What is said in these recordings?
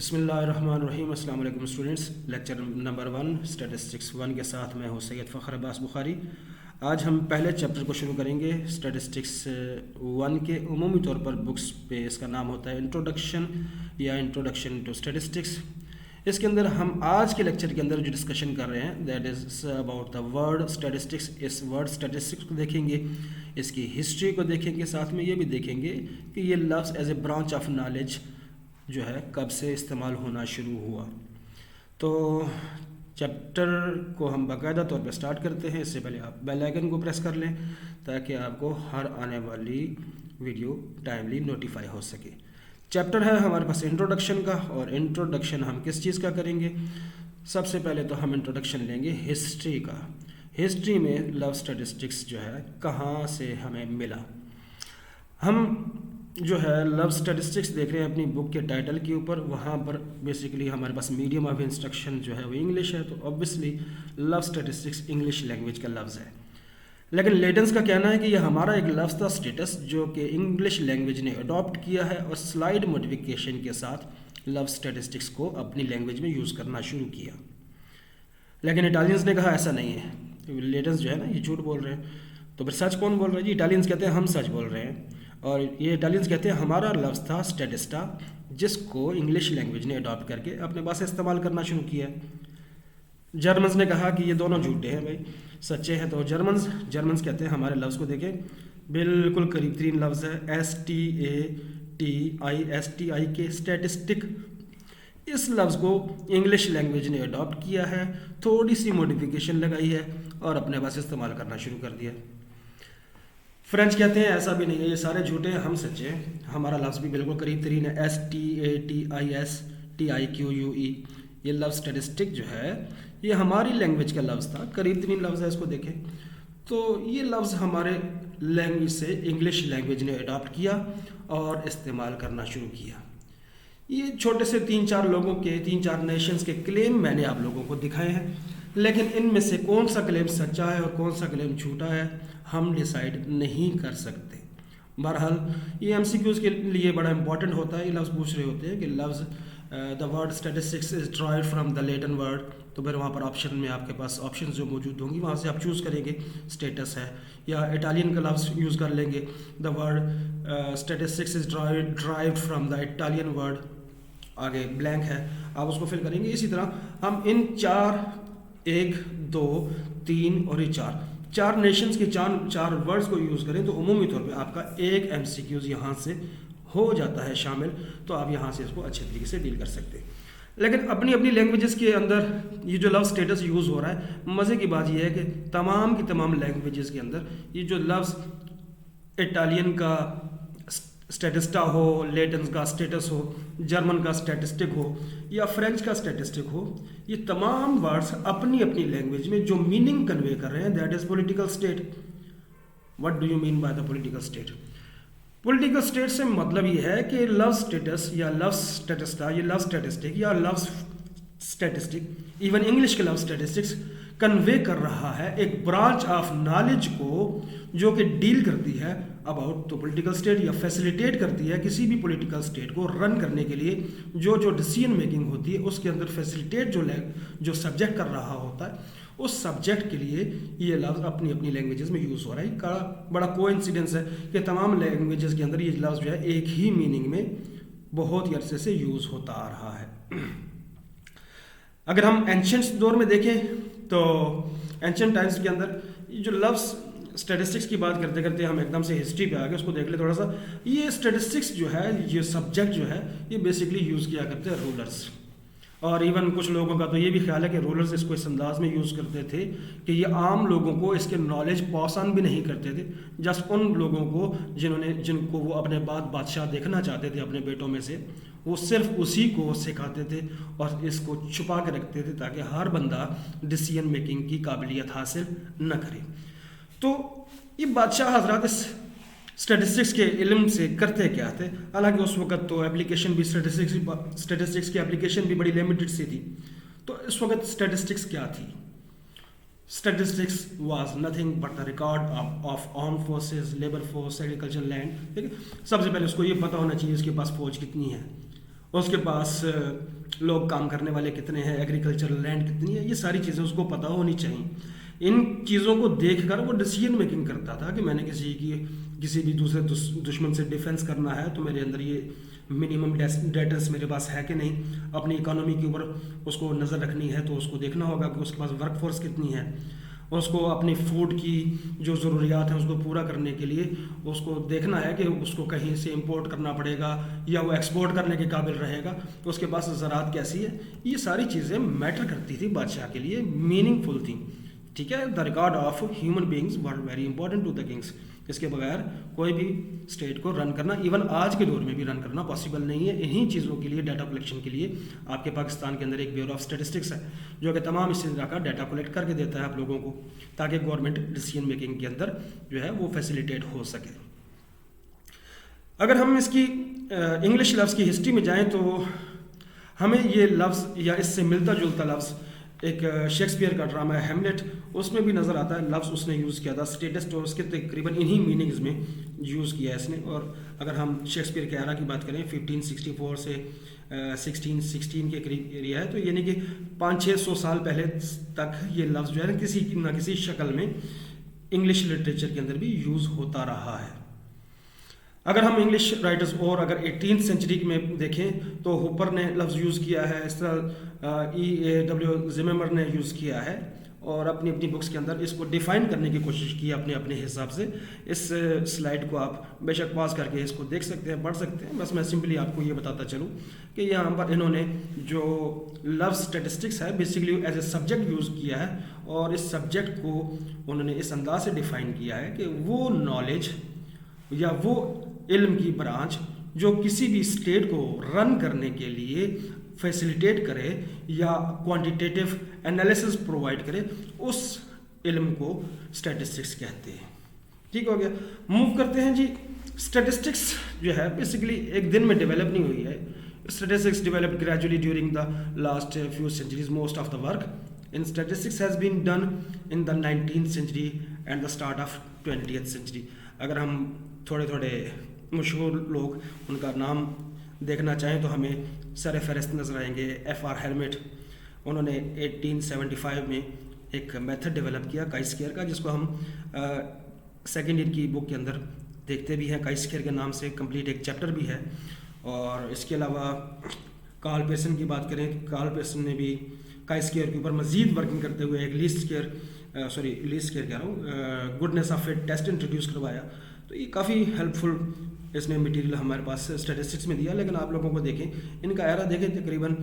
بسم اللہ الرحمن الرحیم. السلام علیکم اسٹوڈنٹس. لیکچر نمبر 1 اسٹیٹسٹکس 1 کے ساتھ میں ہوں سید فخر عباس بخاری. آج ہم پہلے چیپٹر کو شروع کریں گے. اسٹیٹسٹکس 1 کے عمومی طور پر بکس پہ اس کا نام ہوتا ہے انٹروڈکشن یا انٹروڈکشن ٹو اسٹیٹسٹکس. اس کے اندر ہم آج کے لیکچر کے اندر جو ڈسکشن کر رہے ہیں that is about the word statistics. اس ورڈ اسٹیٹسٹکس کو دیکھیں گے, اس کی ہسٹری کو دیکھیں گے, ساتھ میں یہ بھی دیکھیں گے کہ یہ لفظ as a branch of knowledge جو ہے کب سے استعمال ہونا شروع ہوا. تو چیپٹر کو ہم باقاعدہ طور پہ سٹارٹ کرتے ہیں. اس سے پہلے آپ بیل آئیکن کو پریس کر لیں تاکہ آپ کو ہر آنے والی ویڈیو ٹائملی نوٹیفائی ہو سکے. چیپٹر ہے ہمارے پاس انٹروڈکشن کا, اور انٹروڈکشن ہم کس چیز کا کریں گے؟ سب سے پہلے تو ہم انٹروڈکشن لیں گے ہسٹری کا. ہسٹری میں لفظ اسٹیٹسٹکس جو ہے کہاں سے ہمیں ملا. ہم جو ہے لفظ اسٹیٹسٹکس دیکھ رہے ہیں اپنی بک کے ٹائٹل کے اوپر. وہاں پر بیسیکلی ہمارے پاس میڈیم آف انسٹرکشن جو ہے وہ انگلش ہے, تو اوبویسلی لفظ اسٹیٹسٹکس انگلش لینگویج کا لفظ ہے. لیکن لیٹنس کا کہنا ہے کہ یہ ہمارا ایک لفظ تھا اسٹیٹس جو کہ انگلش لینگویج نے اڈاپٹ کیا ہے اور سلائڈ موڈیفیکیشن کے ساتھ لفظ اسٹیٹسٹکس کو اپنی لینگویج میں یوز کرنا شروع کیا. لیکن اٹالینس نے کہا ایسا نہیں ہے, لیٹنس جو ہے نا یہ جھوٹ بول رہے ہیں. تو پھر سچ کون بول رہا ہے جی؟ اٹالینس کہتے ہیں ہم سچ بول رہے ہیں, اور یہ اٹالینس کہتے ہیں ہمارا لفظ تھا اسٹیٹسٹا جس کو انگلش لینگویج نے اڈاپٹ کر کے اپنے پاس استعمال کرنا شروع کیا. جرمنز نے کہا کہ یہ دونوں جھوٹے ہیں بھائی, سچے ہیں. تو جرمنز کہتے ہیں ہمارے لفظ کو دیکھیں بالکل قریب ترین لفظ ہے STATISTI کے اسٹیٹسٹک. اس لفظ کو انگلش لینگویج نے اڈاپٹ کیا ہے, تھوڑی سی موڈیفیکیشن لگائی ہے اور اپنے پاس استعمال کرنا شروع کر دیا. فرینچ کہتے ہیں ایسا بھی نہیں ہے, یہ سارے جھوٹے ہیں, ہم سچے ہیں. ہمارا لفظ بھی بالکل قریب ترین ہے STATISTIQUE. یہ لفظ اسٹیٹسٹک جو ہے یہ ہماری لینگویج کا لفظ تھا, قریب ترین لفظ ہے, اس کو دیکھیں. تو یہ لفظ ہمارے لینگویج سے انگلش لینگویج نے اڈاپٹ کیا اور استعمال کرنا شروع کیا. یہ چھوٹے سے 3-4 لوگوں کے 3-4 نیشنز کے کلیم میں نے آپ لوگوں کو دکھائے ہیں, لیکن ان میں سے کون سا کلیم سچا ہے اور کون سا کلیم جھوٹا ہے ہم ڈیسائیڈ نہیں کر سکتے. بہرحال یہ MCQs کے لیے بڑا امپورٹنٹ ہوتا ہے. یہ لفظ پوچھ رہے ہوتے ہیں کہ لفظ دا word statistics is derived from the Latin word, تو پھر وہاں پر آپشن میں آپ کے پاس آپشن جو موجود ہوں گی وہاں سے آپ چوز کریں گے اسٹیٹس ہے, یا اٹالین کا لفظ یوز کر لیں گے. دا word statistics is derived from the Italian word, آگے بلینک ہے, آپ اس کو فل کریں گے. اسی طرح ہم ان 4 1 2 3 اور یہ 4 نیشنز کے 4 ورڈز کو یوز کریں تو عمومی طور پہ آپ کا ایک MCQs یہاں سے ہو جاتا ہے شامل, تو آپ یہاں سے اس کو اچھے طریقے سے ڈیل کر سکتے ہیں. لیکن اپنی لینگویجز کے اندر یہ جو لفظ اسٹیٹس یوز ہو رہا ہے, مزے کی بات یہ ہے کہ تمام کی تمام لینگویجز کے اندر یہ جو لفظ اٹالین کا اسٹیٹسٹا ہو, لیٹنز کا اسٹیٹس ہو, جرمن کا اسٹیٹسٹک ہو یا فرینچ کا اسٹیٹسٹک ہو, یہ تمام ورڈز اپنی لینگویج میں جو میننگ کنوے کر رہے ہیں that is political state. What do you mean by the political state? Political state سے مطلب یہ ہے کہ لفظ اسٹیٹس یا لفظ اسٹیٹسٹا, یہ لفظ اسٹیٹسٹک یا لفظ اسٹیٹسٹک, ایون انگلش کے لفظ اسٹیٹسٹکس کنوے کر رہا ہے ایک برانچ آف نالج کو جو کہ ڈیل کرتی ہے اباؤٹ تو پولیٹیکل اسٹیٹ, یا فیسیلیٹیٹ کرتی ہے کسی بھی پولیٹیکل اسٹیٹ کو رن کرنے کے لیے. جو ڈیسیژن میکنگ ہوتی ہے اس کے اندر فیسیلیٹیٹ جو سبجیکٹ کر رہا ہوتا ہے اس سبجیکٹ کے لیے یہ لفظ اپنی لینگویجز میں یوز ہو رہا ہے. بڑا کو انسیڈنس ہے کہ تمام لینگویجز کے اندر یہ لفظ جو ہے ایک ہی میننگ میں بہت ہی عرصے سے یوز ہوتا آ رہا ہے. اگر ہم اینشنٹ دور میں دیکھیں تو اینشنٹ ٹائمز کے اندر یہ جو لفظ اسٹیٹسٹکس کی بات کرتے کرتے ہم ایک دم سے ہسٹری پہ آ گئے, اس کو دیکھ لیں تھوڑا سا. یہ اسٹیٹسٹکس جو ہے یہ سبجیکٹ جو ہے یہ بیسکلی یوز کیا کرتے ہیں رولرس, اور ایون کچھ لوگوں کا تو یہ بھی خیال ہے کہ رولرز اس کو اس انداز میں یوز کرتے تھے کہ یہ عام لوگوں کو اس کے نالج پاسان بھی نہیں کرتے تھے, جسٹ ان لوگوں کو جن کو وہ اپنے بعد بادشاہ دیکھنا چاہتے تھے اپنے بیٹوں میں سے, وہ صرف اسی کو سکھاتے تھے اور اس کو چھپا کے رکھتے تھے تاکہ ہر بندہ ڈیسیژن میکنگ کی قابلیت حاصل نہ کرے. تو یہ بادشاہ حضرات اس اسٹیٹسٹکس کے علم سے کرتے کیا تھے؟ حالانکہ اس وقت تو اپلیکیشن بھی اسٹیٹسٹکس کی اپلیکیشن بھی بڑی لمیٹڈ سی تھی. تو اس وقت اسٹیٹسٹکس کیا تھی؟ Statistics was nothing but the record of arm forces, labour force, agriculture land. ٹھیک ہے, سب سے پہلے اس کو یہ پتہ ہونا چاہیے اس کے پاس فوج کتنی ہے, اس کے پاس لوگ کام کرنے والے کتنے ہیں، ایگریکلچرل لینڈ کتنی ہے، یہ ساری چیزیں اس کو پتہ ہونی چاہیے۔ ان چیزوں کو دیکھ کر وہ ڈیسیجن میکنگ کرتا تھا کہ میں نے کسی بھی دوسرے دشمن سے ڈیفینس کرنا ہے تو میرے اندر یہ منیمم ڈیٹرس میرے پاس ہے کہ نہیں، اپنی اکانومی کے اوپر اس کو نظر رکھنی ہے تو اس کو دیکھنا ہوگا کہ اس کے پاس ورک فورس کتنی ہے، اس کو اپنی فوڈ کی جو ضروریات ہیں اس کو پورا کرنے کے لیے اس کو دیکھنا ہے کہ اس کو کہیں سے امپورٹ کرنا پڑے گا یا وہ ایکسپورٹ کرنے کے قابل رہے گا، تو اس کے پاس زراعت کیسی ہے، یہ ساری چیزیں میٹر کرتی تھی بادشاہ کے لیے، میننگ فل تھیں، ٹھیک ہے۔ The record of human beings were very important to the kings, اس کے بغیر کوئی بھی اسٹیٹ کو رن کرنا، ایون آج کے دور میں بھی رن کرنا پاسبل نہیں ہے۔ انہی چیزوں کے لیے، ڈیٹا کلیکشن کے لیے آپ کے پاکستان کے اندر ایک بیورو آف اسٹیٹسٹکس ہے جو کہ تمام اس طرح کا ڈیٹا کلیکٹ کر کے دیتا ہے آپ لوگوں کو، تاکہ گورنمنٹ ڈیسیجن میکنگ کے اندر جو ہے وہ فیسیلیٹیٹ ہو سکے۔ اگر ہم اس کی انگلش لفظ کی ہسٹری میں جائیں تو ہمیں یہ لفظ یا اس سے ملتا جلتا لفظ ایک شیکسپیئر کا ڈرامہ ہے ہیملیٹ، اس میں بھی نظر آتا ہے، لفظ اس نے یوز کیا تھا اسٹیٹسٹ، اور اس کے تقریباً انہی میننگز میں یوز کیا ہے اس نے۔ اور اگر ہم شیکسپیئر کے ایرا کی بات کریں 1564 سے 1616 کے قریب ایریا ہے، تو یعنی کہ 500-600 سال پہلے تک یہ لفظ جو ہے کسی نہ کسی شکل میں انگلش لٹریچر کے اندر بھی یوز ہوتا رہا ہے۔ اگر ہم انگلش رائٹرز اور اگر 18th سینچری میں دیکھیں تو ہوپر نے لفظ یوز کیا ہے، اس طرح E.A.W. زیمر نے یوز کیا ہے، اور اپنی بکس کے اندر اس کو ڈیفائن کرنے کی کوشش کی اپنے حساب سے۔ اس سلائڈ کو آپ بے شک پاز کر کے اس کو دیکھ سکتے ہیں، پڑھ سکتے ہیں، بس میں سمپلی آپ کو یہ بتاتا چلوں کہ یہاں پر انہوں نے جو لفظ اسٹیٹسٹکس ہے basically as a subject use کیا ہے، اور اس سبجیکٹ کو انہوں نے اس انداز سے ڈیفائن کیا ہے کہ وہ نالج یا وہ علم کی برانچ جو کسی بھی اسٹیٹ کو رن کرنے کے لیے فیسیلیٹیٹ کرے یا کوانٹیٹیو انالیسس پرووائڈ کرے، اس علم کو اسٹیٹسٹکس کہتے ہیں۔ ٹھیک ہو گیا، موو کرتے ہیں جی۔ اسٹیٹسٹکس جو ہے بیسیکلی ایک دن میں ڈیولپ نہیں ہوئی ہے، statistics develop gradually during the last few centuries. Most of the work in statistics has been done in the 19th century and the start of 20th century۔ اگر ہم تھوڑے مشہور لوگ ان کا نام دیکھنا چاہیں تو ہمیں سر فہرست نظر آئیں گے۔ F.R. ہیلمٹ، انہوں نے 1875 میں ایک میتھڈ ڈیولپ کیا کائی اسکیئر کا، جس کو ہم سیکنڈ ایئر کی بک کے اندر دیکھتے بھی ہیں، کائی اسکیئر کے نام سے کمپلیٹ ایک چیپٹر بھی ہے۔ اور اس کے علاوہ کارل پیئرسن کی بات کریں تو کارل پیئرسن نے بھی کائی اسکیئر کے اوپر مزید ورکنگ کرتے ہوئے ایک لیسٹ اسکیئر کہہ رہا ہوں goodness of fit test introduce کروایا۔ تو یہ کافی ہیلپ فل اس نے مٹیریل ہمارے پاس اسٹیٹسٹکس میں دیا، لیکن آپ لوگوں کو دیکھیں ان کا ایرا دیکھیں تقریباً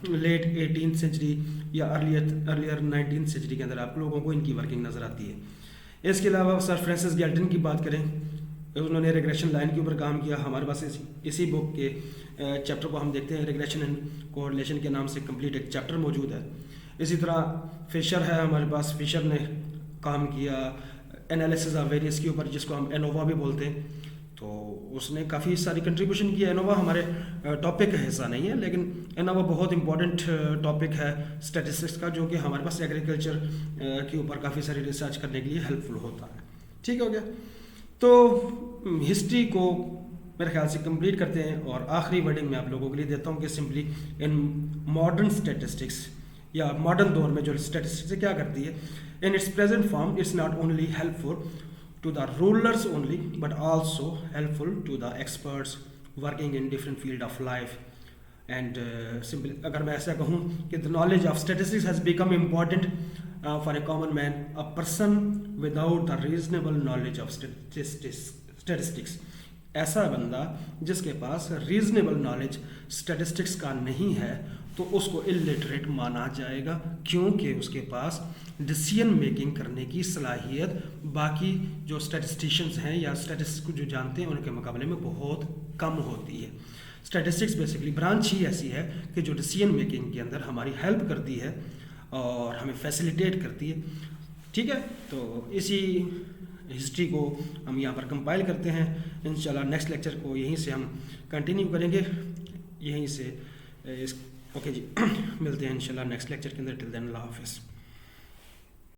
لیٹ 18th سینچری یا ارلیئر 19th سینچری کے اندر آپ لوگوں کو ان کی ورکنگ نظر آتی ہے۔ اس کے علاوہ سر فرانسس گیلٹن کی بات کریں، انہوں نے ریگریشن لائن کے اوپر کام کیا۔ ہمارے پاس اسی بک کے چیپٹر کو ہم دیکھتے ہیں، ریگریشن اینڈ کوریلیشن کے نام سے کمپلیٹ ایک چیپٹر موجود ہے۔ اسی طرح فشر ہے ہمارے پاس، فشر نے کام کیا انالیسز آف ویریس کے اوپر، جس کو ہم اینووا بھی بولتے ہیں، تو اس نے کافی ساری کنٹریبیوشن کی۔ اینووا ہمارے ٹاپک کا حصہ نہیں ہے، لیکن اینووا بہت امپورٹنٹ ٹاپک ہے اسٹیٹسٹکس کا، جو کہ ہمارے پاس ایگریکلچر کے اوپر کافی ساری ریسرچ کرنے کے لیے ہیلپ فل ہوتا ہے۔ ٹھیک ہو گیا، تو ہسٹری کو میرے خیال سے کمپلیٹ کرتے ہیں، اور آخری ورڈنگ میں آپ لوگوں کے لیے دیتا ہوں کہ سمپلی ان ماڈرن اسٹیٹسٹکس یا ماڈرن دور میں جو اسٹیٹسٹکس کیا کرتی ہے، in its present form it's not only helpful to the rulers only but also helpful to the experts working in different field of life. And simply اگر میں ایسا کہوں کہ the knowledge of statistics has become important for a common man, a person without the reasonable knowledge of statistics, ایسا بندہ جس کے پاس reasonable knowledge statistics کا نہیں ہے تو اس کو الٹریٹ مانا جائے گا، کیونکہ اس کے پاس ڈیسیژن میکنگ کرنے کی صلاحیت باقی جو اسٹیٹسٹیشنز ہیں یا اسٹیٹسٹکس کو جو جانتے ہیں ان کے مقابلے میں بہت کم ہوتی ہے۔ اسٹیٹسٹکس بیسکلی برانچ ہی ایسی ہے کہ جو ڈیسیژن میکنگ کے اندر ہماری ہیلپ کرتی ہے اور ہمیں فیسیلیٹیٹ کرتی ہے۔ ٹھیک ہے، تو اسی ہسٹری کو ہم یہاں پر کمپائل کرتے ہیں۔ انشاءاللہ نیکسٹ لیکچر کو یہیں سے ہم کنٹینیو کریں گے، یہیں سے اوکے جی، ملتے ہیں انشاءاللہ نیکسٹ لیکچر کے اندر۔ ٹل دین اللہ حافظ۔